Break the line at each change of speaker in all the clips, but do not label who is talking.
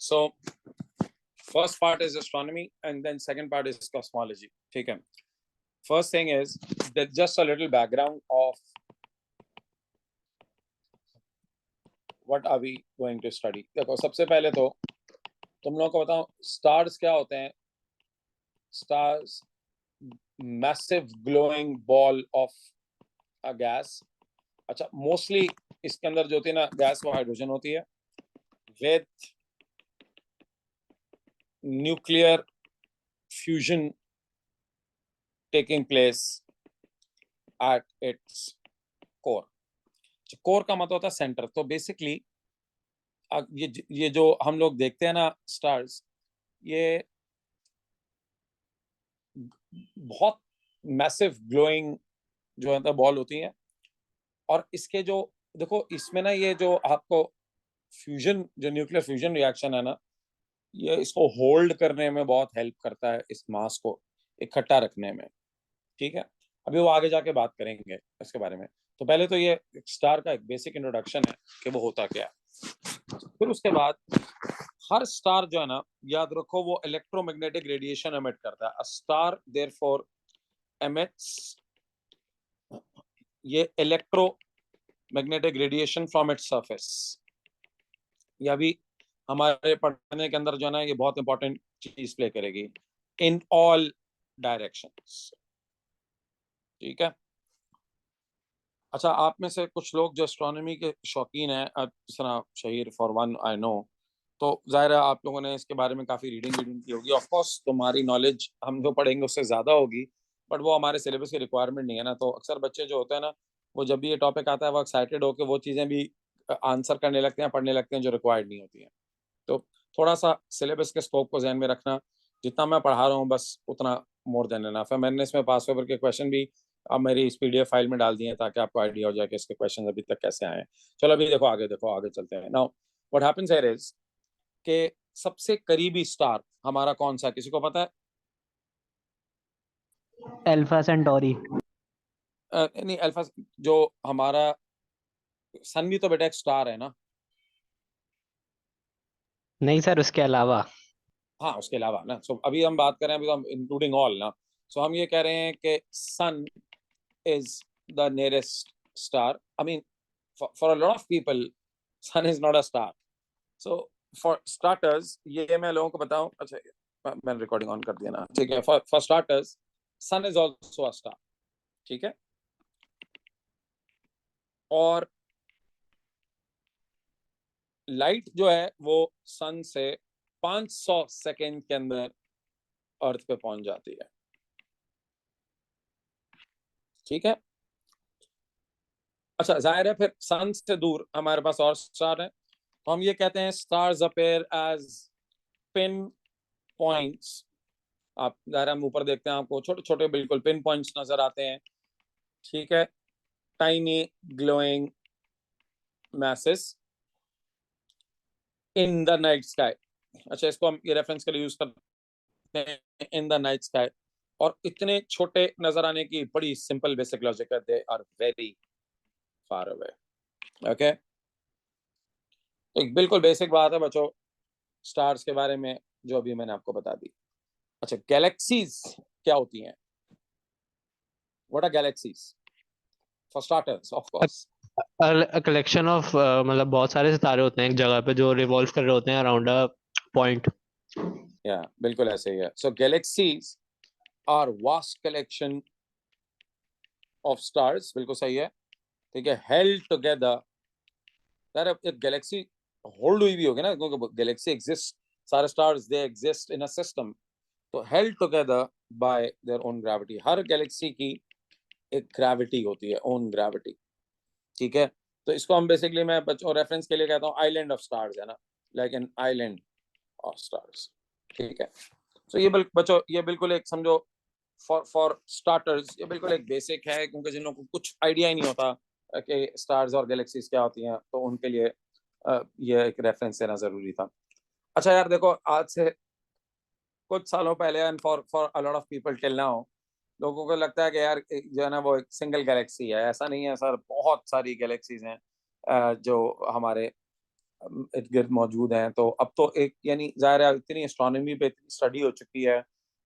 So first part is astronomy and then second part is cosmology. ठीक है. First thing is that just a little background of what are we going to study. देखो सबसे पहले तो तुम लोगों को बताऊं stars क्या होते हैं. Stars, massive glowing ball of a gas. अच्छा, मोस्टली इसके अंदर जो होती है ना गैस वो हाइड्रोजन होती है with nuclear fusion taking place at its core. Core का मतलब होता है सेंटर. तो बेसिकली ये जो हम लोग देखते हैं ना स्टार्स, ये बहुत मैसिव ग्लोइंग जो है बॉल होती है. और इसके जो देखो इसमें ना ये जो आपको फ्यूजन, जो न्यूक्लियर फ्यूजन रिएक्शन है ना, ये इसको होल्ड करने में बहुत हेल्प करता है, इस मास को इकट्ठा रखने में. ठीक है, अभी वो आगे जाके बात करेंगे इसके बारे में. तो पहले तो ये स्टार का एक बेसिक इंट्रोडक्शन है कि वो होता क्या है. फिर उसके बाद हर स्टार जो है ना, याद रखो वो इलेक्ट्रोमैग्नेटिक रेडिएशन एमिट करता है. अ स्टार देयरफॉर एमिट्स ये electromagnetic radiation from its surface. ये अभी हमारे पढ़ने के अंदर जो है ना, ये बहुत इंपॉर्टेंट चीज प्ले करेगी इन ऑल डायरेक्शंस. ठीक है. अच्छा, आप में से कुछ लोग जो एस्ट्रोनॉमी के शौकीन हैं, जिस तरह Shaheer for one I know, तो जाहिर है आप लोगों ने इसके बारे में काफ़ी रीडिंग की होगी. ऑफ कोर्स तुम्हारी नॉलेज हम जो पढ़ेंगे उससे ज़्यादा होगी, बट वो हमारे सिलेबस की रिक्वायरमेंट नहीं है ना. तो अक्सर बच्चे जो होते हैं ना, वो जब भी ये टॉपिक आता है वो एक्साइटेड होकर वो चीज़ें भी आंसर करने लगते हैं, पढ़ने लगते हैं जो रिक्वायर्ड नहीं होती हैं. तो थोड़ा सा सिलेबस के स्कोप को ध्यान में रखना. जितना मैं पढ़ा रहा हूँ बस उतना मोर देन एनफ है. मैंने इसमें पास पेपर के क्वेश्चन भी अब मेरी इस पीडीएफ फाइल में डाल दिए हैं ताकि आपको आइडिया हो जाए कि इसके क्वेश्चन अभी तक कैसे आए हैं. चलो अभी देखो, आगे चलते हैं. Now what happens here is कि सबसे करीबी स्टार हमारा कौन सा है, किसी को पता है?
Alpha Centauri.
नहीं, अल्फा जो हमारा सन भी तो बेटा एक स्टार है ना.
नहीं सर, उसके अलावा.
हाँ, उसके अलावा ना. सो अभी हम बात कर रहे हैं, अभी तो हम इंक्लूडिंग ऑल ना. सो हम ये कह रहे हैं कि सन is the nearest star. I mean, for a lot of people, sun is not a star. So for starters, ये मैं लोगों को बताऊं. अच्छा, मैंने रिकॉर्डिंग ऑन कर दिया ना. ठीक है. For starters, sun is also a star. ठीक है. और लाइट जो है वो सन से 500 सेकेंड के अंदर अर्थ पे पहुंच जाती है. ठीक है. अच्छा, जाहिर है फिर सन से दूर हमारे पास और स्टार है. तो हम ये कहते हैं stars appear as pin points. आप जाहिर हम ऊपर देखते हैं, आपको छोटे छोटे बिल्कुल पिन पॉइंट्स नजर आते हैं. ठीक है. Tiny glowing masses in the night sky. अच्छा, इसको हम ये रेफरेंस के लिए यूज करते हैं, इन द नाइट स्काई. और इतने छोटे नजर आने की बड़ी सिंपल बेसिक लॉजिक है. They are very far away. Okay, एक बिल्कुल बेसिक बात है बच्चों स्टार्स के बारे में जो अभी मैंने आपको बता दी. अच्छा, गैलेक्सीज क्या होती हैं? What are galaxies? For starters, of course,
collection of मतलब बहुत सारे सितारे होते हैं एक जगह पे जो रिवॉल्व कर रहे होते हैं अराउंड अ पॉइंट.
या बिल्कुल ऐसे ही है. So galaxies are vast collection of stars. बिल्कुल सही है. ठीक है. Held together. यार एक गैलेक्सी होल्ड हुई भी होगी ना, क्योंकि गैलेक्सी एग्जिस्ट, सारे stars they exist in a system. तो held together by their own gravity. हर गैलेक्सी की एक ग्रेविटी होती है, ओन ग्रेविटी. ठीक है. तो इसको हम बेसिकली, मैं बच्चों रेफरेंस के लिए कहता हूँ आइलैंड ऑफ स्टार्स, है ना, like an island of stars. ठीक है. तो ये बच्चों ये बिल्कुल एक समझो फॉर स्टार्टर्स ये बिल्कुल एक बेसिक है, क्योंकि जिन लोगों को कुछ आइडिया ही नहीं होता कि स्टार्स और गैलेक्सीज क्या होती हैं, तो उनके लिए ये एक रेफरेंस देना जरूरी था. अच्छा यार देखो, आज से कुछ सालों पहले and for for a lot of people till now, लोगों को लगता है कि यार जो है ना वो एक सिंगल गैलेक्सी है. ऐसा नहीं है सर, बहुत सारी गैलेक्सीज हैं जो हमारे इर्द गिर्द मौजूद हैं। तो अब तो एक यानी जाहिर है इतनी एस्ट्रोनॉमी पे इतनी स्टडी हो चुकी है,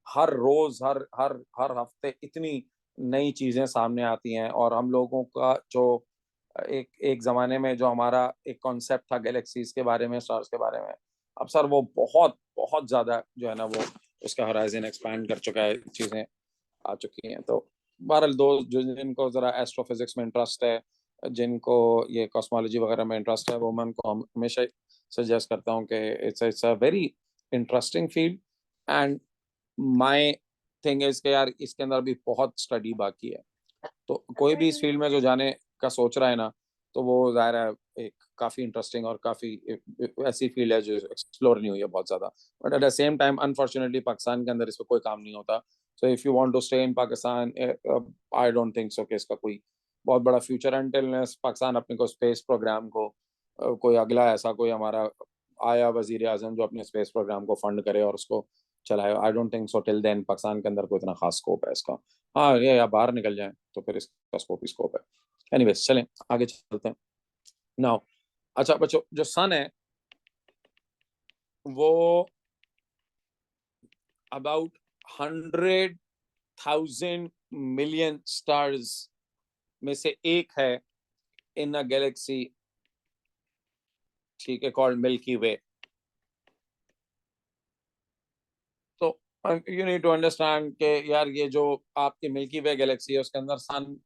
हर रोज हर हर हर हफ्ते इतनी नई चीजें सामने आती हैं। और हम लोगों का जो एक एक जमाने में जो हमारा एक कॉन्सेप्ट था गैलेक्सीज के बारे में, स्टार्स के बारे में, अब सर वो बहुत बहुत ज्यादा जो है ना वो उसका होराइजन एक्सपैंड कर चुका है, चीजें आ चुकी हैं। तो बहरहाल दो जो जिनको जरा एस्ट्रोफिजिक्स में इंटरेस्ट है, जिनको ये कॉस्मोलॉजी वगैरह में इंटरेस्ट है, वो मैं उनको हमेशा सजेस्ट करता हूँ कि it's a very interesting field. And my thing is कि यार इसके अंदर भी बहुत स्टडी बाकी है। तो कोई भी इस फील्ड में जो जाने का सोच रहा है ना, तो वो जाहिर है एक काफी इंटरेस्टिंग और काफी ऐसी फील्ड है जो एक्सप्लोर नहीं हुई है बहुत ज्यादा। But at the same time unfortunately Pakistan के अंदर इस पर कोई काम नहीं होता। So if you want to stay in Pakistan, I don't think so कि इसका कोई बहुत बड़ा फ्यूचर अंटिल पाकिस्तान अपने को स्पेस प्रोग्राम को कोई अगला ऐसा कोई हमारा आया वजीर आजम जो अपने स्पेस प्रोग्राम को फंड करे और उसको चलाए। I don't think so till then Pakistan के अंदर कोई इतना खास स्कोप है इसका। हाँ ये या बाहर निकल जाए तो फिर इसका स्कोप ही स्कोप है। एनीवेज चलें आगे चलते हैं नाउ। अच्छा बच्चों, जो सन है वो अबाउट 100,000 मिलियन स्टार्स में से एक है इन अ गैलेक्सी, ठीक है, कॉल्ड मिल्की वे। तो यू नीड टू अंडरस्टैंड कि यार ये जो आपकी मिल्की वे गैलेक्सी है उसके अंदर सन,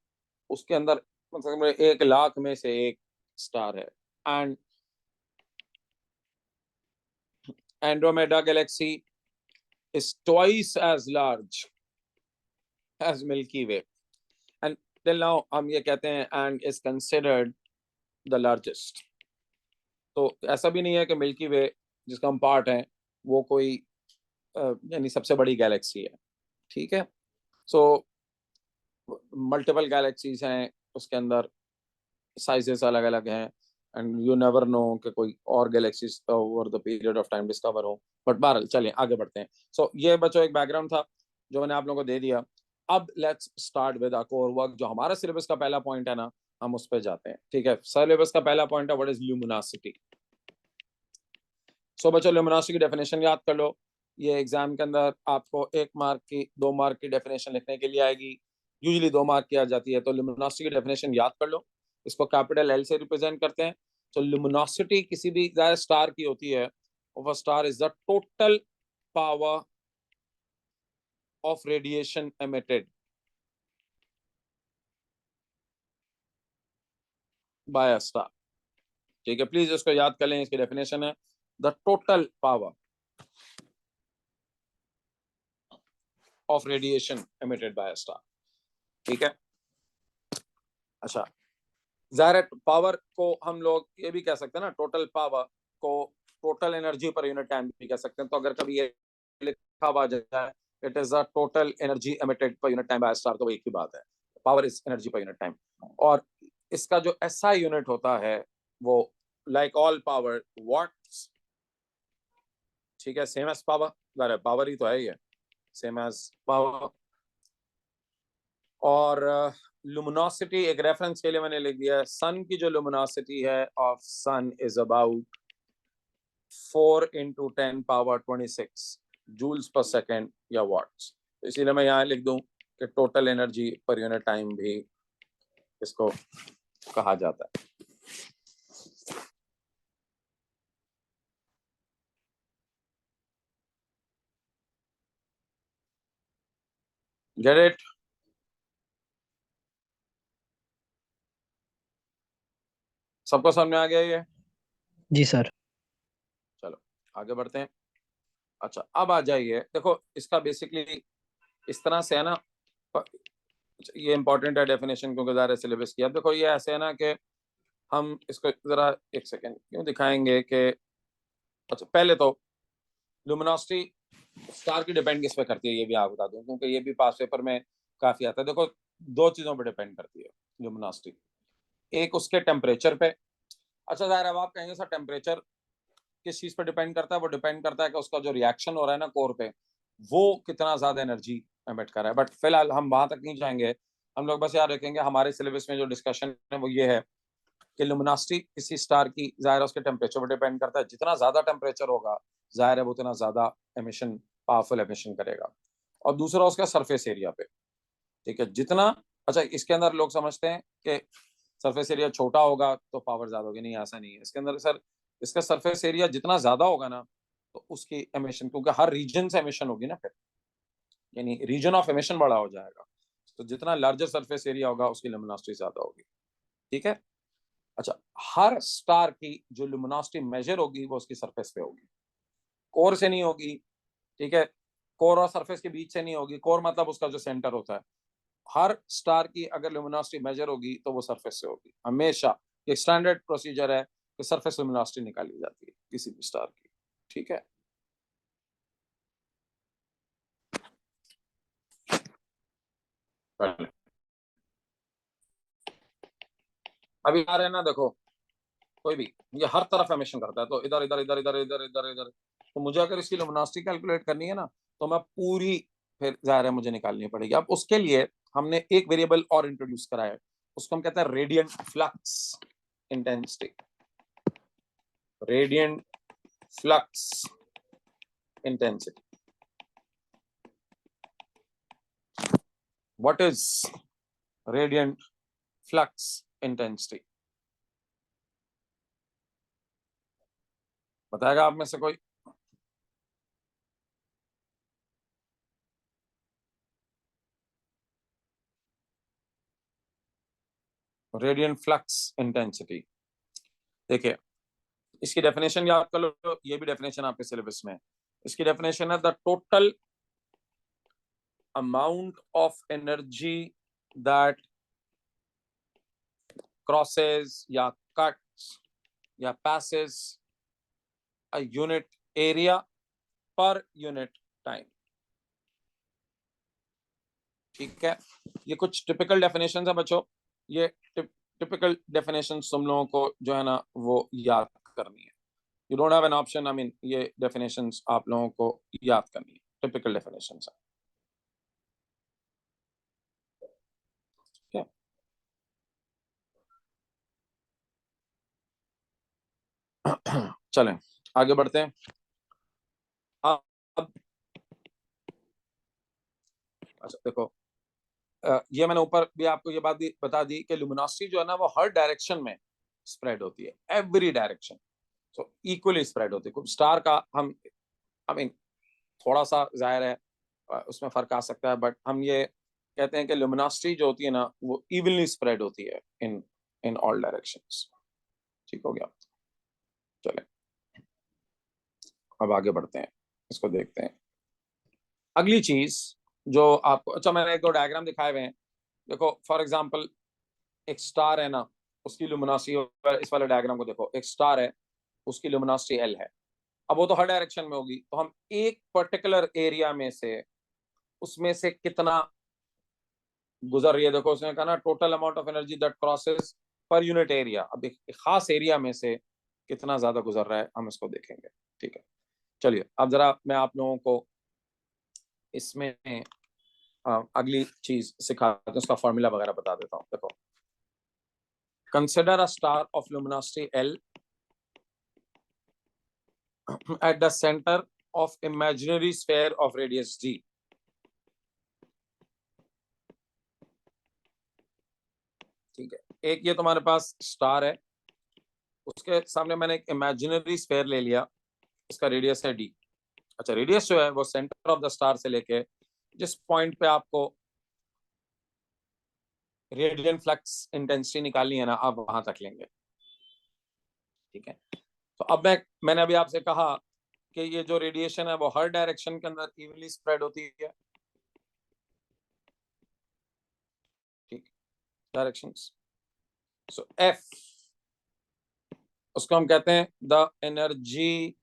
उसके अंदर मतलब 1 लाख में से एक स्टार है। And Andromeda Galaxy is twice as large as Milky Way, and till now हम ये कहते हैं and is considered the largest। तो ऐसा भी नहीं है कि मिल्की वे जिसका हम पार्ट हैं वो कोई यानी सबसे बड़ी गैलेक्सी है, ठीक है। सो मल्टीपल गैलेक्सीज हैं उसके अंदर, साइजेस अलग अलग हैं, एंड यू नेवर नो कि कोई और galaxies over the period of time discover हो। बट बहरहाल चलिए आगे बढ़ते हैं। सो ये बच्चों एक बैकग्राउंड था जो मैंने आप लोगों को दे दिया। अब let's start with our core work. जो हमारा सिलेबस का पहला पॉइंट है ना, हम उस पर जाते हैं, ठीक है। सिलेबस का पहला पॉइंट है व्हाट इज ल्यूमिनोसिटी। सो बच्चों ल्यूमिनोसिटी की डेफिनेशन याद कर लो। ये एग्जाम के अंदर आपको 1 मार्क की 2 मार्क की डेफिनेशन लिखने के लिए आएगी, यूजुअली 2 मार्क की आ जाती है। तो ल्यूमिनोसिटी की डेफिनेशन याद कर लो। इसको कैपिटल एल से रिप्रेजेंट करते हैं। तो ल्यूमिनोसिटी किसी भी स्टार की होती है, of a star is the total power of radiation emitted by a star, ठीक है। प्लीज इसको याद कर लें, इसकी डेफिनेशन है the total power of radiation emitted by a star, ठीक है। अच्छा, जाहिर है पावर को हम लोग ये भी कह सकते हैं ना, टोटल पावर को total energy per unit time भी कह सकते हैं। तो अगर कभी ये लिखा हुआ जाए it is a total energy emitted पर यूनिट टाइम बाय स्टार, तो वो एक ही बात है, power is energy per unit time. और इसका जो एसआई यूनिट होता है वो लाइक ऑल पावर वाट्स, ठीक है, सेम एज पावर। जाहिर है पावर ही तो है ये, सेम एज पावर। और लुमिनोसिटी एक रेफरेंस के लिए मैंने लिख दिया है, सन की जो लुमिनोसिटी है of sun is about 4 × 10⁻26 joules per second या वाट्स। तो इसीलिए मैं यहाँ लिख दूं कि total energy per unit time भी इसको कहा जाता है। Get it? सबको समझ में आ गया ये?
जी सर।
चलो आगे बढ़ते हैं। अच्छा अब आ जाइए, देखो इसका बेसिकली इस तरह से है ना, ये इंपॉर्टेंट है डेफिनेशन क्योंकि ज़्यादा सिलेबस की। अब देखो ये ऐसे है ना कि हम इसको जरा एक सेकेंड क्यों दिखाएंगे कि अच्छा पहले तो लुमिनोसिटी स्टार की डिपेंड किस पे करती है ये भी आप बता दूं, क्योंकि ये भी पास पेपर में काफी आता है। देखो 2 चीजों पे डिपेंड करती है लुमिनोसिटी, एक उसके टेम्परेचर पे। अच्छा जाहिर है आप कहेंगे सर टेम्परेचर किस चीज पे डिपेंड करता है? वो डिपेंड करता है कि उसका जो रिएक्शन हो रहा है ना कोर पे, वो कितना ज्यादा एनर्जी एमिट कर रहा है। बट फिलहाल हम वहां तक नहीं जाएंगे, हम लोग बस याद रखेंगे हमारे सिलेबस में जो डिस्कशन है वो ये है कि लुमिनोसिटी किसी स्टार की जाहिर है उसके टेम्परेचर पर डिपेंड करता है, जितना ज्यादा टेम्परेचर होगा जाहिर है वो उतना ज्यादा एमिशन, पावरफुल एमिशन करेगा। और दूसरा उसका सरफेस एरिया पे, ठीक है, जितना, अच्छा इसके अंदर लोग समझते हैं कि सरफेस एरिया छोटा होगा तो पावर ज्यादा होगी, नहीं ऐसा नहीं है। इसके अंदर सर इसका सरफेस एरिया जितना ज्यादा होगा ना तो उसकी एमिशन, क्योंकि हर रीजन से एमिशन होगी ना फिर, यानी रीजन ऑफ एमिशन बड़ा हो जाएगा, तो जितना लार्जर सरफेस एरिया होगा उसकी लुमिनोसिटी ज्यादा होगी, ठीक है। अच्छा, हर स्टार की जो लुमिनोसिटी मेजर होगी वो उसकी सरफेस पे होगी, कोर से नहीं होगी, ठीक है, कोर और सरफेस के बीच से नहीं होगी, कोर मतलब उसका जो सेंटर होता है। हर स्टार की अगर लुमिनोसिटी मेजर होगी तो वो सरफेस से होगी हमेशा। एक स्टैंडर्ड प्रोसीजर है कि सरफेस लुमिनोसिटी निकाली जाती है किसी भी स्टार की, ठीक है। अभी आ रहे हैं ना, देखो कोई भी ये हर तरफ एमिशन करता है, तो इधर इधर इधर इधर इधर इधर इधर, तो मुझे अगर इसकी लुमिनोसिटी कैलकुलेट करनी है ना तो मैं पूरी, फिर जाहिर है मुझे निकालनी पड़ेगी। अब उसके लिए हमने एक वेरिएबल और इंट्रोड्यूस करा है, उसको हम कहते हैं radiant flux intensity. Radiant flux intensity, what is radiant flux intensity? बताएगा आप में से कोई? रेडियंट फ्लक्स इंटेंसिटी, देखिए इसकी डेफिनेशन याद कर लो, ये भी डेफिनेशन आपके सिलेबस में है। इसकी डेफिनेशन है the total amount of energy that crosses या कट्स या passes a unit area per unit time, ठीक है। ये कुछ टिपिकल डेफिनेशंस है बच्चों, ये टिपिकल डेफिनेशंस तुम लोगों को जो है ना वो याद करनी है। You don't have an option, I mean ये डेफिनेशंस आप लोगों को याद करनी है, टिपिकल डेफिनेशंस है, ठीक है। चलें आगे बढ़ते हैं। अब अच्छा देखो, ये मैंने ऊपर भी आपको ये बात भी बता दी कि लुमिनोसिटी जो है ना वो हर डायरेक्शन में स्प्रेड होती है, एवरी डायरेक्शन, सो इक्वली स्प्रेड होती है। स्टार का हम, आई मीन थोड़ा सा जाहिर है उसमें फर्क आ सकता है, बट हम ये कहते हैं कि लुमिनोसिटी जो होती है ना वो इवनली स्प्रेड होती है इन इन ऑल डायरेक्शंस, ठीक हो गया। चले अब आगे बढ़ते हैं, इसको देखते हैं। अगली चीज जो आपको, अच्छा मैंने एक दो डायग्राम दिखाए हुए हैं, देखो फॉर एग्जांपल एक स्टार है ना, उसकी लुमिनोसिटी, इस वाले डायग्राम को देखो, एक स्टार है उसकी लुमिनोसिटी एल है। अब वो तो हर डायरेक्शन में होगी, तो हम एक पर्टिकुलर एरिया में से उसमें से कितना गुजर रही है, देखो उसने कहा ना total amount of energy that crosses per unit area. अब एक खास एरिया में से कितना ज्यादा गुजर रहा है हम इसको देखेंगे, ठीक है। चलिए अब जरा मैं आप लोगों को इसमें अगली चीज सिखाते हैं, उसका फॉर्मूला वगैरह बता देता हूँ। देखो, consider a star of luminosity L at the center of imaginary sphere of radius d, ठीक है। एक ये तुम्हारे पास स्टार है, उसके सामने मैंने एक इमेजिनरी स्फेयर ले लिया, इसका रेडियस है डी। अच्छा, रेडियस जो है वो सेंटर ऑफ द स्टार से लेके जिस पॉइंट पे आपको रेडियंट फ्लक्स इंटेंसिटी निकालनी है ना आप वहां तक लेंगे, ठीक है। तो अब मैंने अभी आपसे कहा कि ये जो रेडिएशन है वो हर डायरेक्शन के अंदर इवनली स्प्रेड होती है, ठीक, डायरेक्शंस। सो एफ, उसको हम कहते हैं the energy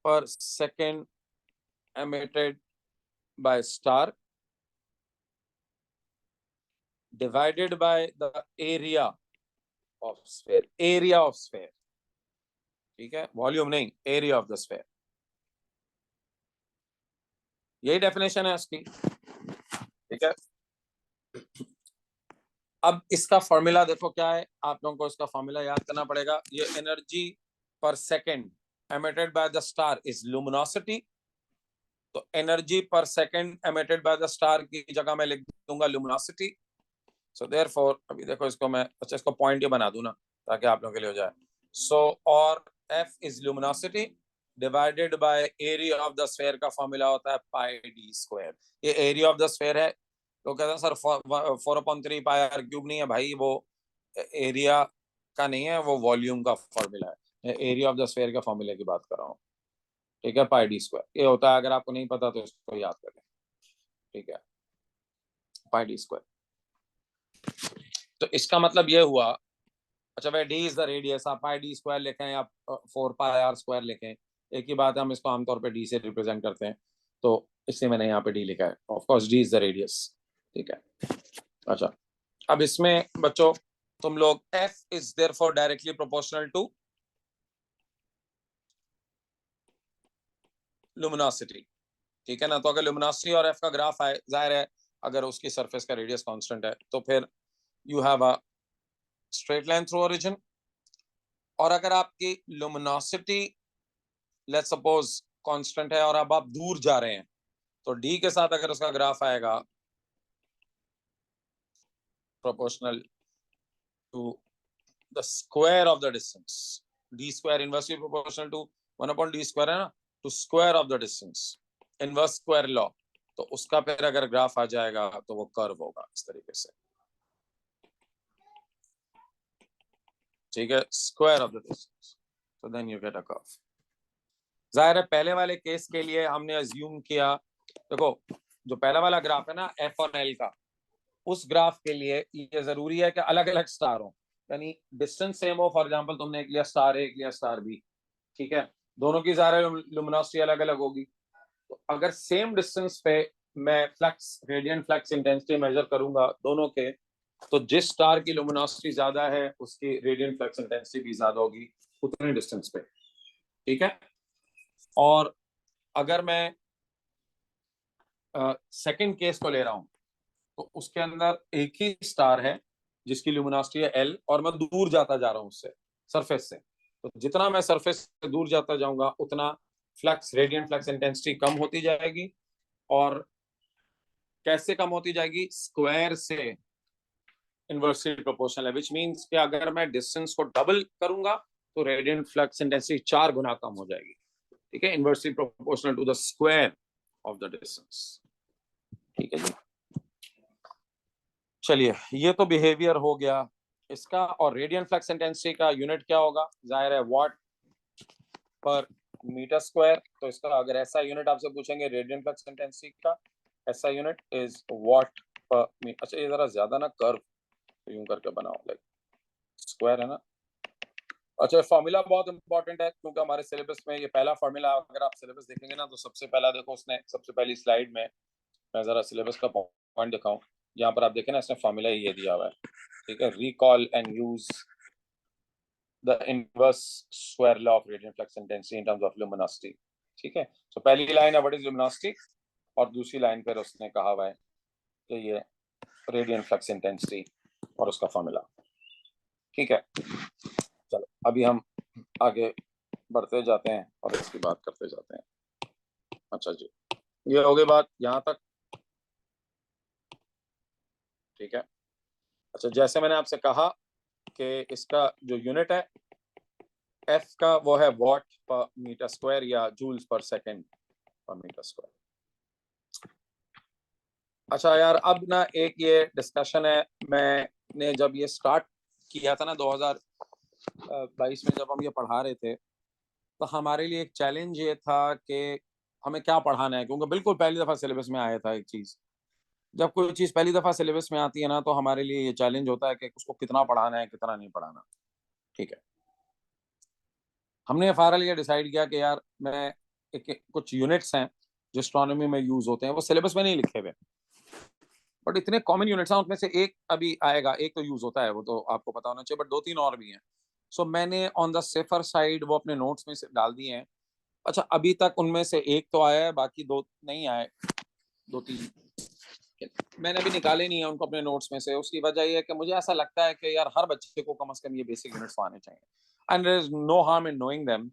per second emitted by star divided by the area of sphere, area of sphere, ठीक है, वॉल्यूम नहीं, एरिया ऑफ द स्फेयर, यही डेफिनेशन है इसकी, ठीक है। अब इसका फॉर्मूला देखो क्या है, आप लोगों को इसका फॉर्मूला याद करना पड़ेगा। ये energy per second emitted by the star is luminosity, तो energy per second emitted by the star की जगह मैं लिख दूंगा लुमिनोसिटी। सो देयरफॉर अभी देखो इसको मैं, अच्छा इसको पॉइंट ये बना दूं ना ताकि आप लोगों के लिए हो जाए। सो और F is luminosity divided by area of the sphere का फॉर्मूला होता है पाई डी स्क्वायर। ये एरिया ऑफ द स्फीयर है, तो कहते हैं सर 4/3 पाई आर क्यूब नहीं है भाई, वो एरिया का नहीं है, वो वॉल्यूम का फॉर्मूला है। एरिया ऑफ द स्फीयर के फॉर्मूले की बात कर रहा हूँ, ठीक है। पाई डी स्क्वायर ये होता है, अगर आपको नहीं पता तो इसको याद करें, ठीक है, पाई डी स्क्वायर। तो इसका मतलब ये हुआ, अच्छा भाई डी इज द रेडियस, आप पाई डी स्क्वायर लिखें या 4 पाई आर स्क्वायर लिखें, एक ही बात है, हम इसको आमतौर पे डी से रिप्रेजेंट करते हैं, तो इसलिए मैंने यहाँ पे डी लिखा है। Of course D is the radius, ठीक है। अच्छा अब इसमें बच्चों तुम लोग F is therefore directly proportional to luminosity, ठीक है ना। तो अगर लुमिनोसिटी और एफ का ग्राफ आए, जाहिर है अगर उसकी सरफेस का रेडियस कांस्टेंट है तो फिर you have a straight line through origin. और अगर आपकी लुमिनोसिटी लेट्स सपोज कांस्टेंट है और अब आप दूर जा रहे हैं, तो डी के साथ अगर उसका ग्राफ आएगा proportional to the square of the distance, D square inversely proportional to 1/d square है ना, to square of the distance, inverse square law, तो उसका फिर अगर ग्राफ आ जाएगा तो वो कर्व होगा इस तरीके से, ठीक है, स्क्वायर ऑफ द डिस्टेंस, तो then you get a curve. जाहिर है पहले वाले केस के लिए हमने अज्यूम किया, देखो जो पहला वाला ग्राफ है ना एफ और एल का, उस ग्राफ के लिए ये जरूरी है कि अलग अलग स्टार हो, यानी डिस्टेंस सेम हो। फॉर एग्जांपल तुमने एक लिया स्टार ए, एक लिया स्टार बी, ठीक है, दोनों की ज़ाहिर लुमिनोसिटी अलग अलग होगी। तो अगर सेम डिस्टेंस पे मैं flux, radiant flux intensity major करूंगा दोनों के, तो जिस स्टार की लुमिनोसिटी ज्यादा है उसकी रेडियंट फ्लक्स इंटेंसिटी भी ज्यादा होगी उतने डिस्टेंस पे, ठीक है। और अगर मैं सेकंड केस को ले रहा हूं, तो उसके अंदर एक ही स्टार है जिसकी ल्यूमिनोसिटी है एल, और मैं दूर जाता जा रहा हूं उससे, सरफेस से, तो जितना मैं सरफेस से दूर जाता जाऊंगा उतना फ्लक्स, रेडियंट फ्लक्स इंटेंसिटी कम होती जाएगी। और कैसे कम होती जाएगी? स्क्वायर से इनवर्सली प्रोपोर्शनल है, विच मींस कि अगर मैं डिस्टेंस को डबल करूंगा तो रेडियंट फ्लक्स इंटेंसिटी 4 गुना कम हो जाएगी, ठीक है, inversely proportional to the square of the distance, ठीक है जी। चलिए ये तो बिहेवियर हो गया इसका। और रेडियंट फ्लक्स इंटेंसिटी का यूनिट क्या होगा? जाहिर है वॉट पर मीटर स्क्वायर। तो इसका अगर ऐसा यूनिट आपसे पूछेंगे रेडियंट फ्लक्स इंटेंसिटी का, ऐसा यूनिट इज वॉट पर मीटर। अच्छा ये जरा ज्यादा ना कर्व यूं करके बनाओ, लाइक स्क्वायर है ना। अच्छा फॉर्मूला बहुत इंपॉर्टेंट है क्योंकि हमारे सिलेबस में ये पहला फॉर्मूला, अगर आप सिलेबस देखेंगे ना तो सबसे पहला देखो उसने सबसे पहली स्लाइड में, मैं जरा सिलेबस का पॉइंट दिखाऊं, यहाँ पर आप देखें ना इसने फॉर्मूला ये दिया हुआ है, ठीक है, recall and use the inverse square law of radiant flux intensity in terms of luminosity, ठीक है। तो पहली लाइन है व्हाट इज लुमिनोसिटी, और दूसरी लाइन पर उसने कहा हुआ है कि ये रेडियंट फ्लक्स इंटेंसिटी और उसका फॉर्मूला, ठीक है। चलो अभी हम आगे बढ़ते जाते हैं और इसकी बात करते जाते हैं। अच्छा जी ये हो गई बात यहाँ तक, ठीक है। अच्छा जैसे मैंने आपसे कहा कि इसका जो यूनिट है एफ का वो है वॉट पर मीटर स्क्वायर या जूल्स पर सेकंड पर मीटर स्क्वायर। अच्छा यार अब ना एक ये डिस्कशन है, मैंने जब ये स्टार्ट किया था ना 2022 में जब हम ये पढ़ा रहे थे, तो हमारे लिए एक चैलेंज ये था कि हमें क्या पढ़ाना है, क्योंकि बिल्कुल पहली दफा सिलेबस में आया था एक चीज। जब कोई चीज पहली दफा सिलेबस में आती है ना तो हमारे लिए ये चैलेंज होता है कि उसको कितना पढ़ाना है कितना नहीं पढ़ाना, ठीक है। हमने फाइनल ये डिसाइड किया कि यार मैं कुछ यूनिट्स हैं जो एस्ट्रोनॉमी में यूज होते हैं, वो सिलेबस में नहीं लिखे हुए, बट इतने कॉमन यूनिट्स हैं, उनमें से एक अभी आएगा, एक तो यूज होता है वो तो आपको पता होना चाहिए, बट 2-3 और भी हैं। सो मैंने ऑन द सेफर साइड वो अपने नोट्स में से डाल दिए हैं। अच्छा अभी तक उनमें से एक तो आया है, बाकी 2 नहीं आए, 2-3 मैंने भी निकाले नहीं है उनको अपने नोट्स में से। उसकी वजह ये है कि मुझे ऐसा लगता है कि यार हर बच्चे को कम से कम ये बेसिक यूनिट्स आने चाहिए, and there is no harm in knowing them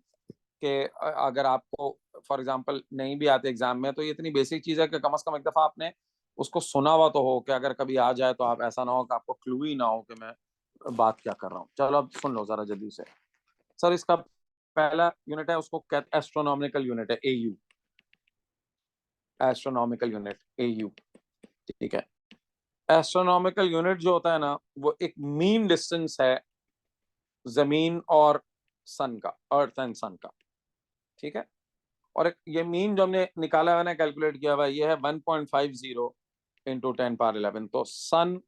कि अगर आपको फॉर एग्जांपल नहीं भी आते एग्जाम में, तो ये इतनी बेसिक चीज है कि कम से कम एक दफा आपने उसको सुना हुआ तो हो, कि अगर कभी आ जाए तो आप ऐसा ना हो कि आपको क्लू ही ना हो कि मैं बात क्या कर रहा हूँ। चलो अब सुन लो जरा जल्दी से। सर इसका पहला यूनिट है, उसको कहते एस्ट्रोनॉमिकल यूनिट है, एयू, एस्ट्रोनॉमिकल यूनिट एयू। ठीक है, एस्ट्रोनॉमिकल यूनिट जो होता है ना, वो एक मीन डिस्टेंस है जमीन और सन का, अर्थ एंड सन का। ठीक है, और एक ये मीन जो हमने निकाला हुआ है, कैलकुलेट किया हुआ है, ये है 1.50 इंटू 10⁻11। तो सन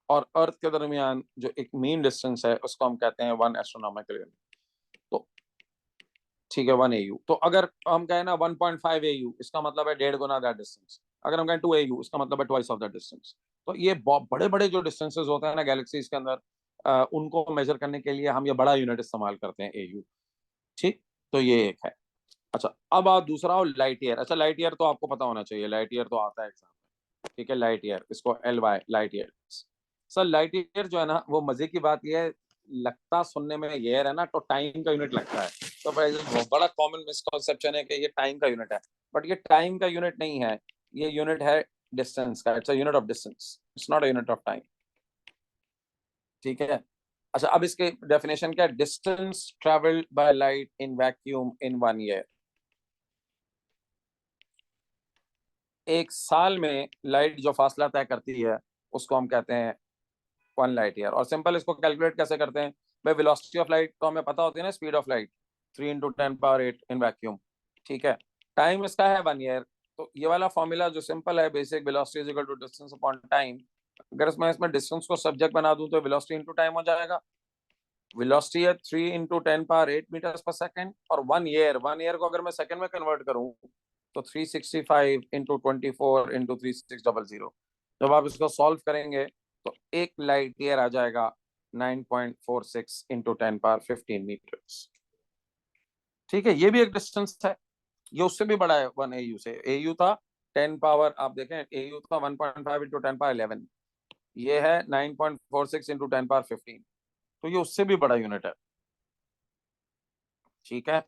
और अर्थ के दरमियान जो एक मीन डिस्टेंस है उसको हम कहते हैं 1 एस्ट्रोनॉमिकल यूनिट। तो ठीक है, 1 AU। तो अगर हम कहें ना 1.5 AU, इसका मतलब है 1.5 गुना दैट डिस्टेंस। अगर हम कहें 2 AU, इसका मतलब है ट्वाइस ऑफ दैट डिस्टेंस। तो ये बड़े बड़े जो डिस्टेंसेस होते हैं ना गैलेक्सीज के अंदर, उनको मेजर करने के लिए हम ये बड़ा यूनिट इस्तेमाल करते हैं, AU। ठीक, तो ये एक है। अच्छा, अब आप दूसरा हो लाइट ईयर। अच्छा, लाइट ईयर तो आपको पता होना चाहिए, लाइट ईयर तो आता है एग्जाम में। ठीक है, लाइट ईयर, इसको LY, light year. Sir light year जो है ना, वो मजे की बात ये है, लगता सुनने में ईयर है ना, तो टाइम का यूनिट लगता है। तो बड़ा कॉमन मिसकॉन्सेप्शन है कि ये टाइम का यूनिट है, बट ये टाइम का यूनिट नहीं है, ये यूनिट है डिस्टेंस का। It's a unit of distance, it's not a unit of time. ठीक है। अच्छा, अब इसके डेफिनेशन क्या है? Distance travelled by light in vacuum in 1 year. एक साल में लाइट जो फासला तय करती है उसको हम कहते हैं 1 लाइट ईयर। और सिंपल इसको कैलकुलेट कैसे करते हैं भाई? वेलोसिटी ऑफ लाइट तो हमें पता होती है ना, speed of light 3 × 10⁸ in vacuum. ठीक है, टाइम इसका है 1 ईयर। तो ये वाला फॉर्मूला जो सिंपल है, basic velocity is equal to distance upon time. अगर इसमें डिस्टेंस को सब्जेक्ट बना दूं तो वेलोसिटी इंटू टाइम हो जाएगा। वेलोसिटी है 3 × 10⁸ मीटर्स पर सेकंड, और 1 ईयर को अगर मैं सेकंड में कन्वर्ट करूं तो 365 × 24 × 3600। जब आप इसको सॉल्व करेंगे तो एक लाइट ईयर आ जाएगा 9.46 × 10⁻15 मीटर्स। ठीक है, ये भी एक डिस्टेंस है, ये उससे भी बड़ा है 1 AU से। AU था 10 पावर, आप देखें AU था 1.5 × 10⁻11, ये है 9.46 × 10⁻15। तो ये उससे भी बड़ा यूनिट है। ठीक है,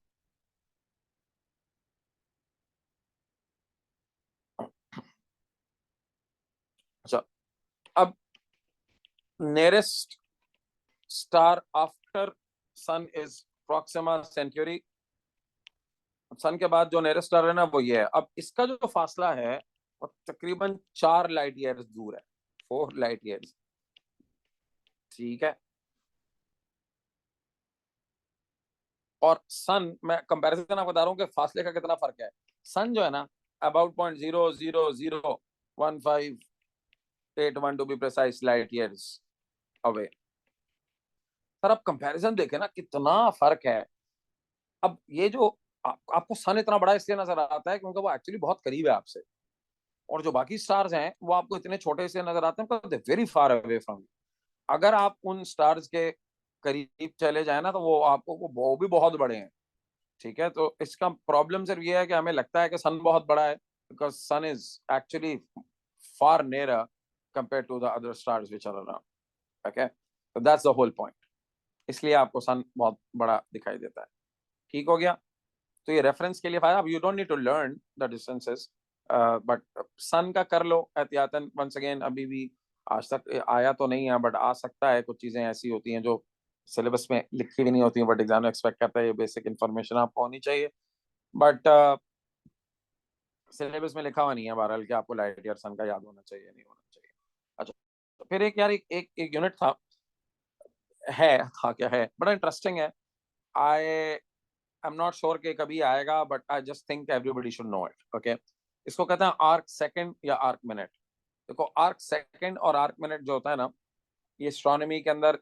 अच्छा, अब nearest star after sun is Proxima Centauri। सन के बाद जो नियरेस्ट स्टार है ना, वो ये है। अब इसका जो फासला है वो तकरीबन 4 लाइट ईयर्स दूर है, 4 लाइट ईयर्स। ठीक है, और सन, मैं कंपैरिजन आपको बता रहा हूँ कि फासले का कितना फर्क है। सन जो है ना, about 0.0001581 to be precise light years away. Sir आप कंपैरिजन देखें ना, कितना फर्क है। अब ये जो आपको सन इतना बड़ा इसलिए नजर आता है क्योंकि वो एक्चुअली बहुत करीब है आपसे, और जो बाकी स्टार्स हैं वो आपको इतने छोटे से नजर आते हैं because they very far away from you. अगर आप उन स्टार्स के करीब चले जाए ना, तो वो आपको वो भी बहुत बड़े हैं। ठीक है, तो इसका प्रॉब्लम सिर्फ ये है कि हमें लगता है कि सन बहुत बड़ा है, because sun is actually far nearer compare to the other stars which are around. Okay, तो दैट्स द होल पॉइंट। इसलिए आपको सन बहुत बड़ा दिखाई देता है। ठीक हो गया? तो ये रेफरेंस के लिए फायदा। अब you don't need to learn the distances, but sun का कर लो एहतियातन। वंस अगेन, अभी भी आज तक आया तो नहीं है, बट आ सकता है। कुछ चीजें ऐसी होती हैं जो सिलेबस में लिखी भी नहीं होती हैं, बट एग्जाम में एक्सपेक्ट करता है ये बेसिक इन्फॉर्मेशन आपको होनी चाहिए। बट सिलेबस में लिखा हुआ नहीं है बहरहाल कि आपको लाइट ईयर सन का याद होना चाहिए, नहीं होना चाहिए। अच्छा, तो फिर एक यार एक यूनिट था, था क्या है, बड़ा इंटरेस्टिंग है। आई एम नॉट श्योर कि कभी आएगा, but I just think everybody should know it. Okay, इसको कहते हैं आर्क सेकंड या आर्क मिनट। देखो, आर्क सेकंड और आर्क मिनट जो होता है ना, ये एस्ट्रोनॉमी के अंदर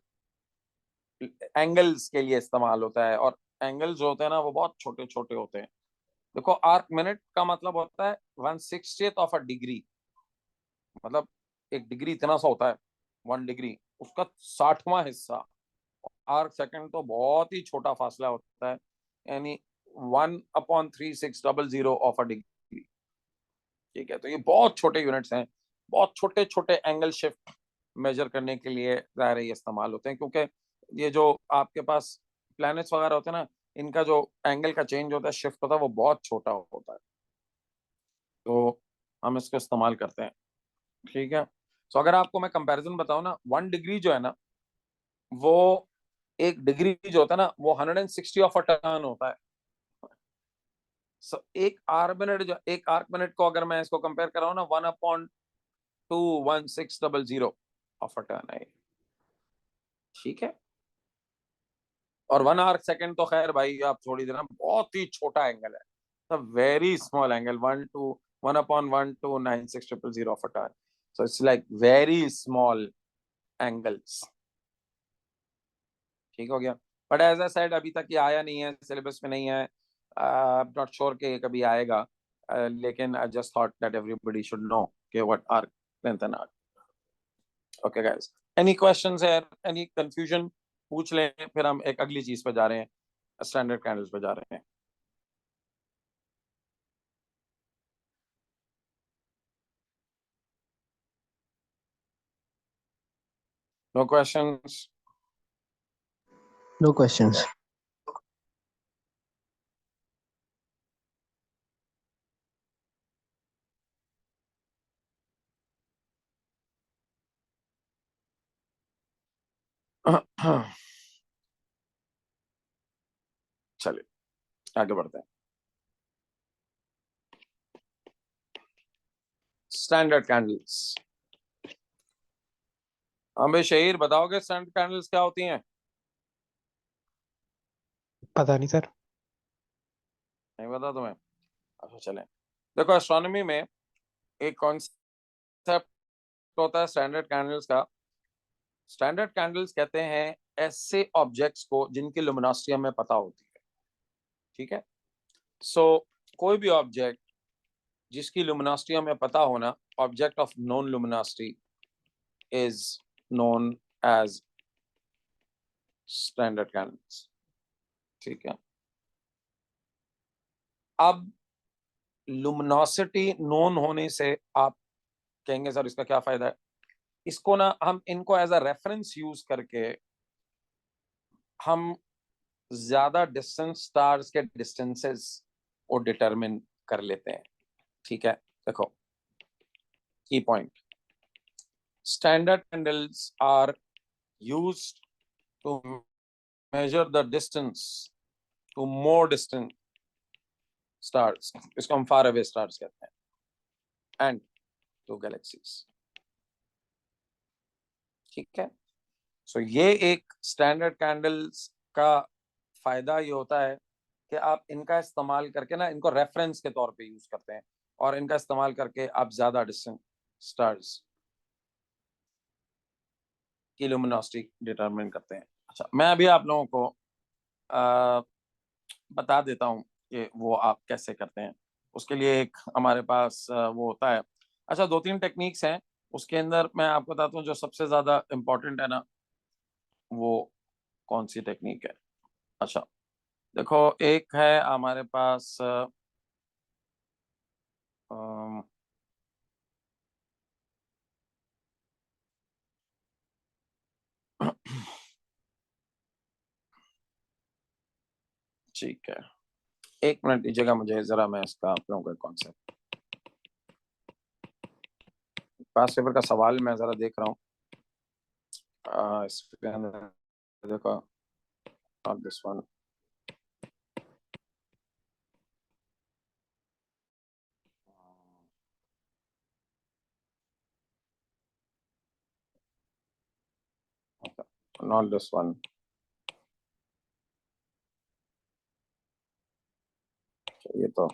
एंगल्स के लिए इस्तेमाल होता है, और एंगल्स जो होते हैं ना वो बहुत छोटे छोटे होते हैं। देखो, आर्क मिनट का मतलब होता है 1/60th ऑफ अ डिग्री। मतलब एक डिग्री इतना सा होता है, 1 डिग्री, उसका 60वां हिस्सा। आर्क सेकंड तो बहुत ही छोटा फासला होता है, यानी 1/3600 ऑफ अ डिग्री। ठीक है, तो ये बहुत छोटे यूनिट्स हैं बहुत छोटे छोटे एंगल शिफ्ट मेजर करने के लिए ज़ाहिर है ये इस्तेमाल होते हैं, क्योंकि ये जो आपके पास प्लैनेट्स वगैरह होते हैं ना, इनका जो एंगल का चेंज होता है, शिफ्ट होता है, वो बहुत छोटा होता है, तो हम इसको इस्तेमाल करते हैं। ठीक है, तो अगर आपको मैं कंपैरिजन बताऊं ना, 1 डिग्री जो है ना, वो 1 डिग्री जो होता है ना, वो 160 ऑफ अ टर्न होता है। एक आर्क मिनट, जो एक आर्क मिनट को अगर मैं इसको कंपेयर कर रहा हूँ ना, 1/21600 ऑफ अ टर्न है। ठीक है, और 1 आर्क सेकेंड तो खैर भाई आप छोड़ देना, बहुत ही छोटा एंगल है, very small angle, 1/1 to 9600 of a turn, so it's like very small angles. ठीक हो गया, बट एज अ सेड अभी तक ये आया नहीं है, सिलेबस में नहीं है, नॉट श्योर कि ये कभी आएगा, लेकिन I just thought that everybody should know कि what arc length and arc. Okay guys, any questions है, एनी कंफ्यूजन पूछ लें, फिर हम एक अगली चीज पे जा रहे हैं, स्टैंडर्ड कैंडल्स पे जा रहे हैं। No questions?
No questions.
चलिए आगे बढ़ते हैं। स्टैंडर्ड कैंडल्स, हमें शहीर बताओगे स्टैंडर्ड कैंडल्स क्या होती हैं?
पता नहीं सर।
नहीं पता तुम्हें? अच्छा चलें, देखो एस्ट्रोनॉमी में एक कॉन्सेप्ट होता है स्टैंडर्ड कैंडल्स का। स्टैंडर्ड कैंडल्स कहते हैं ऐसे ऑब्जेक्ट्स को जिनकी लुमिनोसिटी हमें पता होती है। ठीक है, सो कोई भी ऑब्जेक्ट जिसकी लुमिनोसिटी हमें पता होना, object of known luminosity is known as standard candles. ठीक है, अब लुमिनोसिटी नोन होने से आप कहेंगे सर इसका क्या फायदा है? इसको ना हम इनको एज अ रेफरेंस यूज करके हम ज्यादा डिस्टेंस स्टार्स के डिस्टेंसेस को डिटरमिन कर लेते हैं। ठीक है, देखो key point, standard candles are used to measure the distance to more distant stars, इसको हम फार अवे स्टार्स कहते हैं, एंड टू गैलेक्सीज। ठीक है, सो ये एक स्टैंडर्ड कैंडल्स का फायदा ये होता है कि आप इनका इस्तेमाल करके ना, इनको रेफरेंस के तौर पे यूज करते हैं, और इनका इस्तेमाल करके आप ज्यादा डिस्टेंट स्टार्स की लुमिनोसिटी डिटरमिन करते हैं। अच्छा, मैं अभी आप लोगों को बता देता हूँ कि वो आप कैसे करते हैं। उसके लिए एक हमारे पास वो होता है, अच्छा 2-3 टेक्निक्स हैं, उसके अंदर मैं आपको बताता हूँ जो सबसे ज्यादा इम्पोर्टेंट है ना, वो कौन सी टेक्निक है। अच्छा देखो, एक है हमारे पास अम, ठीक है, 1 मिनट दीजिएगा मुझे जरा, मैं इसका आप लोगों का कॉन्सेप्ट, पास पेपर का सवाल मैं जरा देख रहा हूँ, इसके अंदर देखो, not this one, not this one, ये तो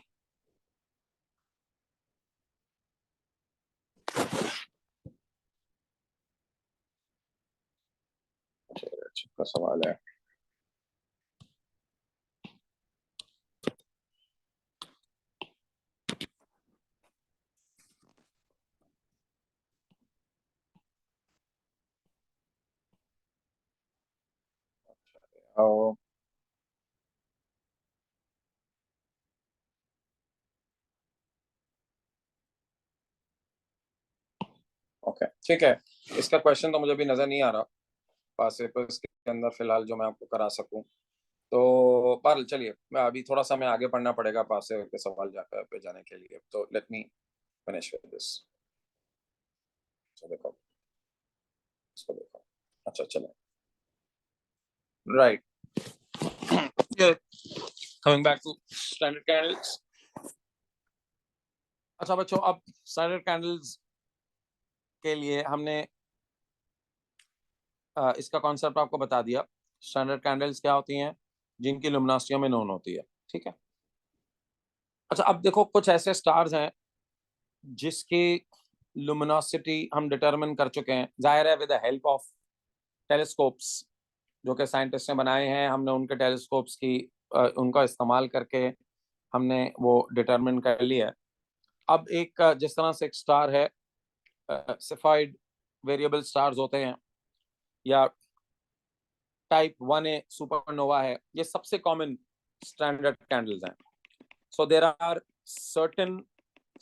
का सवाल है। आओ, ओके ठीक है, इसका क्वेश्चन तो मुझे भी नजर नहीं आ रहा पास पेपर्स के अंदर फिलहाल जो मैं आपको करा सकूं, तो पर चलिए मैं अभी थोड़ा सा मैं आगे पढ़ना पड़ेगा पास के सवाल पे जाने के लिए, तो let me finish with this. देखो इसको देखो, अच्छा चलो right, coming back to standard candles. अच्छा बच्चों, अब स्टैंडर्ड कैंडल्स के लिए हमने इसका कॉन्सेप्ट आपको बता दिया। स्टैंडर्ड कैंडल्स क्या होती हैं, जिनकी लुमिनोसिटी में नोन होती है, ठीक है। अच्छा अब देखो कुछ ऐसे स्टार्स हैं जिसकी लुमिनोसिटी हम डिटरमिन कर चुके हैं, जाहिर है with the help of telescopes जो कि साइंटिस्ट ने बनाए हैं, हमने उनके टेलीस्कोप्स की उनका इस्तेमाल करके हमने वो डिटरमिन कर लिया है। अब एक जिस तरह से एक स्टार है, सेफाइड वेरिएबल स्टार्स होते हैं या टाइप 1A सुपरनोवा है, ये सबसे कॉमन स्टैंडर्ड कैंडल्स हैं। So there are certain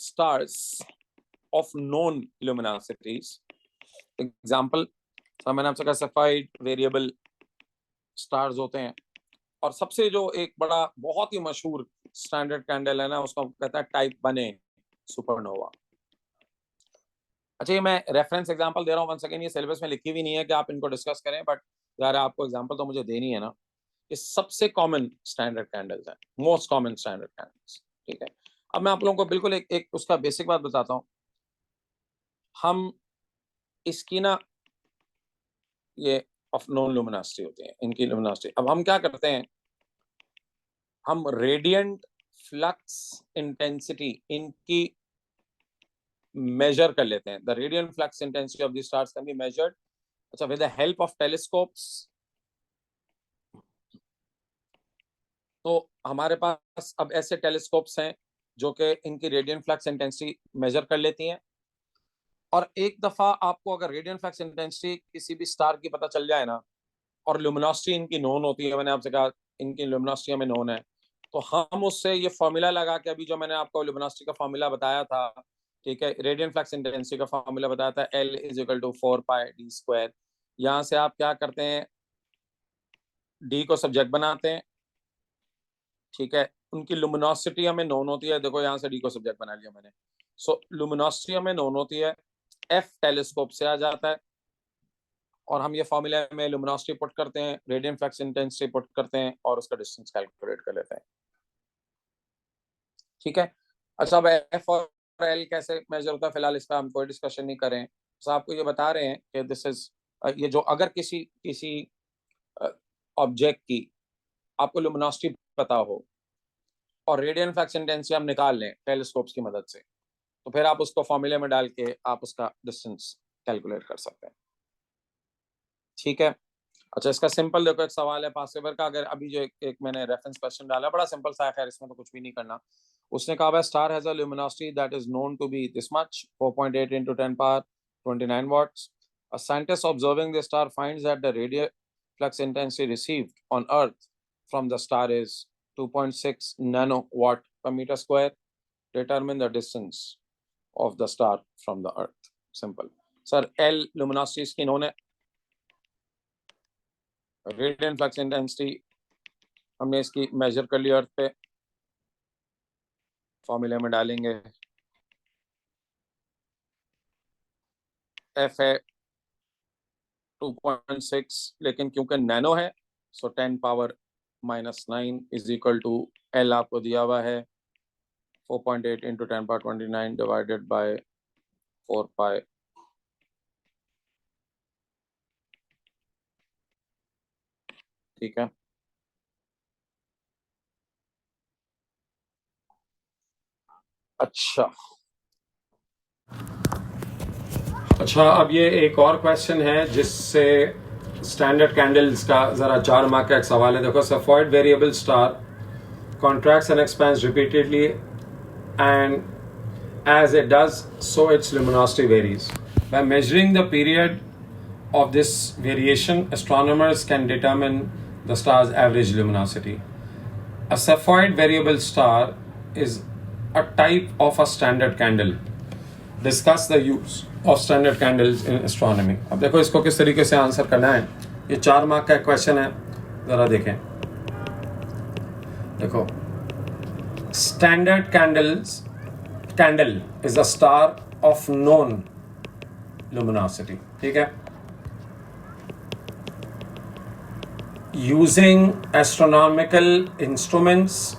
stars of known luminosities. Example, मैंने आपसे कहा सेफाइड वेरिएबल स्टार्स होते हैं, और सबसे जो एक बड़ा बहुत ही मशहूर स्टैंडर्ड कैंडल है ना, उसको कहता है टाइप 1A सुपरनोवा। अच्छा ये मैं रेफरेंस एग्जांपल दे रहा हूँ, वन सेकेंड, ये सिलेबस में लिखी भी नहीं है कि आप इनको डिस्कस करें, बट यार आपको एग्जांपल तो मुझे देनी है ना। ये सबसे कॉमन स्टैंडर्ड कैंडल्स हैं, मोस्ट कॉमन स्टैंडर्ड कैंडल्स, ठीक है। अब मैं आप लोगों को बिल्कुल एक उसका बेसिक बात बताता हूँ। हम इसकी ना ये ऑफ नॉन लुमिनोसिटी होती है, इनकी लुमिनोसिटी। अब हम क्या करते हैं, हम रेडियंट फ्लक्स इंटेंसिटी इनकी मेजर कर लेते हैं। The radiant flux intensity of the stars can be measured, अच्छा, with the help of telescopes. तो हमारे पास अब ऐसे टेलीस्कोप्स हैं जो कि इनकी रेडियंट फ्लक्स इंटेंसिटी मेजर कर लेती हैं। और एक दफा आपको अगर रेडियंट फ्लक्स इंटेंसिटी किसी भी स्टार की पता चल जाए ना, और लुमिनोसिटी इनकी नोन होती है, मैंने आपसे कहा इनकी लुमिनोसिटी हमें नोन है, तो हम उससे ये फॉर्मूला लगा के, अभी जो मैंने आपको लुमिनोसिटी का फॉर्मूला बताया था, ठीक है, रेडियंट फ्लक्स इंटेंसिटी का फॉर्मूला बताया था, L is equal to 4πd²। यहाँ से आप क्या करते हैं, डी को सब्जेक्ट बनाते हैं, ठीक है, उनकी लुमिनोसिटी हमें नोन होती है, देखो यहाँ से डी को सब्जेक्ट बना लिया मैंने। सो लुमिनोसिटी हमें नोन होती है, एफ टेलीस्कोप से आ जाता है, और हम ये फॉर्मूला में लुमिनोसिटी पुट करते हैं, रेडियंट फ्लक्स इंटेंसिटी पुट करते हैं, और उसका डिस्टेंस कैलकुलेट कर लेते हैं, ठीक है। अच्छा अब एफ और एल कैसे मेजर होता है, फिलहाल इस पर हम कोई डिस्कशन नहीं करें, बस आपको ये बता रहे हैं कि दिस इज ये जो अगर किसी किसी ऑब्जेक्ट की आपको लुमिनोसिटी पता हो और रेडियंट फ्लक्स इंटेंसिटी हम निकाल लें टेलीस्कोप्स की मदद से, तो फिर आप उसको फॉर्मूले में डाल के आप उसका डिस्टेंस कैलकुलेट कर सकते हैं, ठीक है। अच्छा इसका सिंपल देखो, एक सवाल है पासपेपर का, अगर अभी जो एक मैंने रेफरेंस क्वेश्चन डाला, बड़ा सिंपल सा है, खैर इसमें तो कुछ भी नहीं करना। उसने कहा star has a luminosity that is known to be this much, 4.8 into 10 power 29 watts. A scientist observing the star finds that the radial flux intensity received on Earth from the star is 2.6 nanowatt per meter square. Determine the distance of the star from the Earth. Simple. Sir L luminosity इसकी known है, radiant flux intensity हमने इसकी major कर लिया अर्थ पे, फॉर्मूले में डालेंगे, एफ है 2.6, लेकिन क्योंकि नैनो है so 10 power -9 is equal to L आपको दिया हुआ है 4.8 into 10 power 29 divided by 4 pi. ठीक है, अच्छा अब ये एक और क्वेश्चन है जिससे स्टैंडर्ड कैंडल्स का जरा 4 मार्क का एक सवाल है। देखो, Cepheid variable star contracts and expands repeatedly, and as it does so its luminosity varies. By measuring the period of this variation, astronomers can determine the star's average luminosity. A Cepheid variable star is a type of a standard candle. Discuss the use of standard candles in astronomy. अब देखो इसको किस तरीके से answer करना है। ये 4 mark का क्वेश्चन है, जरा देखें। देखो, standard candle is a star of known luminosity, ठीक है। Using astronomical instruments,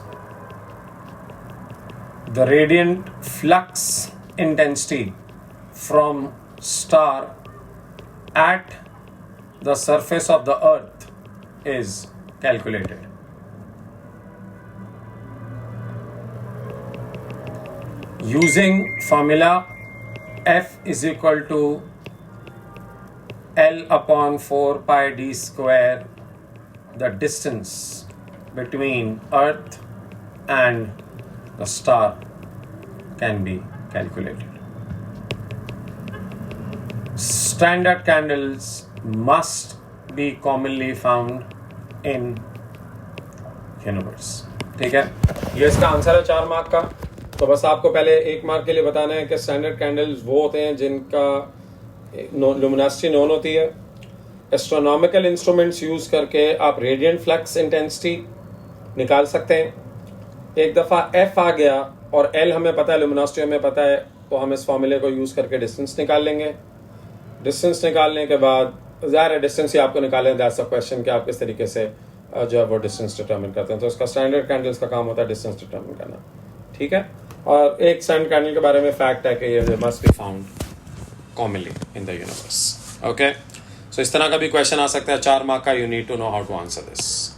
the radiant flux intensity from star at the surface of the earth is calculated. Using formula F is equal to L upon 4 pi d square, the distance between earth and the star can be calculated. Standard candles must be commonly found in universe. ठीक है, ये इसका answer है 4 mark का। तो बस आपको पहले 1 मार्क के लिए बताना है कि स्टैंडर्ड कैंडल्स वो होते हैं जिनका लुमिनोसिटी नोन होती है। एस्ट्रोनॉमिकल इंस्ट्रूमेंट्स यूज करके आप रेडियंट फ्लक्स इंटेंसिटी निकाल सकते हैं। एक दफ़ा F आ गया और L हमें पता है, लुमिनोसिटी हमें पता है, तो हम इस फॉर्मूले को यूज़ करके डिस्टेंस निकाल लेंगे। डिस्टेंस निकालने के बाद ज़ाहिर है डिस्टेंस ही आपको निकालें, दैट्स अ क्वेश्चन कि आप किस तरीके से जो है वो डिस्टेंस डिटर्मिन करते हैं। तो इसका स्टैंडर्ड कैंडल्स का काम होता है डिस्टेंस डिटर्मिन करना, ठीक है। और एक स्टैंडर्ड कैंडल के बारे में फैक्ट है कि ये must be found commonly in the universe. Okay, so इस तरह का भी क्वेश्चन आ सकता है 4 मार्क का। You need to know how to answer this.